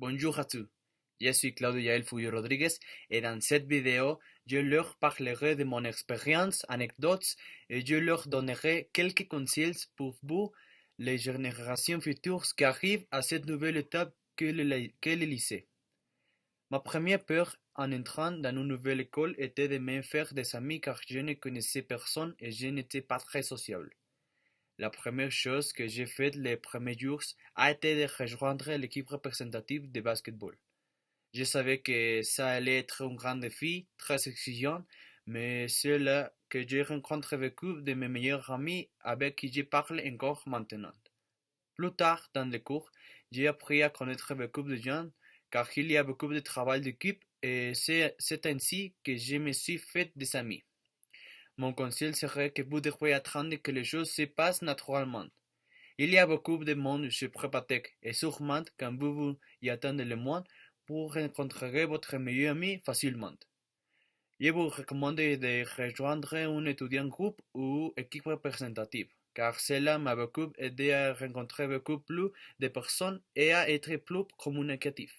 Bonjour à tous, je suis Claudio Yael Fouillou Rodriguez et dans cette vidéo, je leur parlerai de mon expérience, anecdotes et je leur donnerai quelques conseils pour vous, les générations futures qui arrivent à cette nouvelle étape qu'est le lycée. Ma première peur en entrant dans une nouvelle école était de me faire des amis car je ne connaissais personne et je n'étais pas très sociable. La première chose que j'ai faite les premiers jours a été de rejoindre l'équipe représentative de basketball. Je savais que ça allait être un grand défi, très exigeant, mais c'est là que j'ai rencontré beaucoup de mes meilleurs amis avec qui je parle encore maintenant. Plus tard dans les cours, j'ai appris à connaître beaucoup de gens car il y a beaucoup de travail d'équipe et c'est ainsi que je me suis fait des amis. Mon conseil serait que vous devriez attendre que les choses se passent naturellement. Il y a beaucoup de monde chez Prépatech et sûrement quand vous vous y attendez le moins, vous rencontrerez votre meilleur ami facilement. Je vous recommande de rejoindre un étudiant groupe ou équipe représentative, car cela m'a beaucoup aidé à rencontrer beaucoup plus de personnes et à être plus communicatif.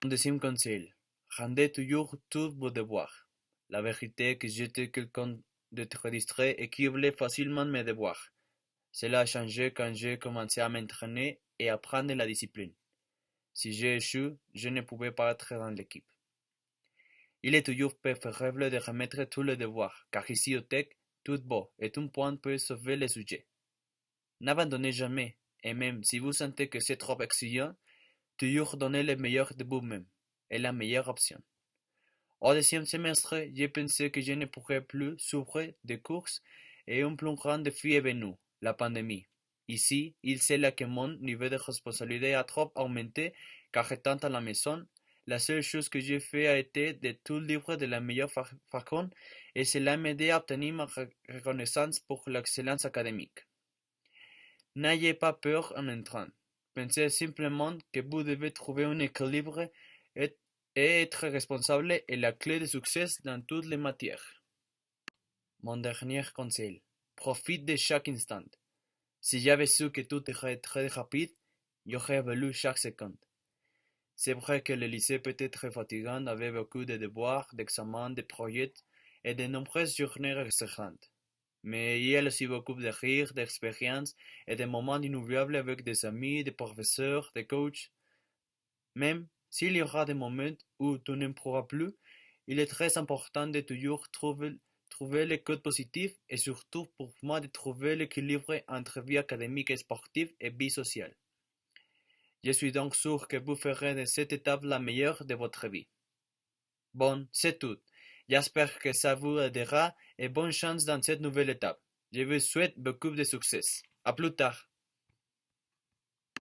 Mon deuxième conseil, rendez toujours tous vos devoirs. La vérité est que j'étais quelqu'un de très distrait et qui oubliait facilement mes devoirs. Cela a changé quand j'ai commencé à m'entraîner et à prendre la discipline. Si j'ai échoué, je ne pouvais pas être dans l'équipe. Il est toujours préférable de remettre tous les devoirs, car ici au tech, tout beau et un point peut sauver le sujet. N'abandonnez jamais, et même si vous sentez que c'est trop exigeant, toujours donner le meilleur de vous-même est la meilleure option. Au deuxième semestre, j'ai pensé que je ne pourrais plus souffrir de courses et un plus grand défi est venu, la pandémie. Ici, il c'est là que mon niveau de responsabilité a trop augmenté car étant à la maison, la seule chose que j'ai fait a été de tout livrer de la meilleure façon et cela m'a aidé à obtenir ma reconnaissance pour l'excellence académique. N'ayez pas peur en entrant. Pensez simplement que vous devez trouver un équilibre et être responsable est la clé de succès dans toutes les matières. Mon dernier conseil, profite de chaque instant. Si j'avais su que tout irait très rapide, j'aurais voulu chaque seconde. C'est vrai que le lycée peut être fatigant avec beaucoup de devoirs, d'examens, de projets et de nombreuses journées stressantes. Mais il y a aussi beaucoup de rires, d'expériences et de moments inoubliables avec des amis, des professeurs, des coachs. Même s'il y aura des moments où tout ne pourra plus, il est très important de toujours trouver les codes positifs et surtout pour moi de trouver l'équilibre entre vie académique et sportive et vie sociale. Je suis donc sûr que vous ferez de cette étape la meilleure de votre vie. Bon, c'est tout. J'espère que ça vous aidera et bonne chance dans cette nouvelle étape. Je vous souhaite beaucoup de succès. À plus tard.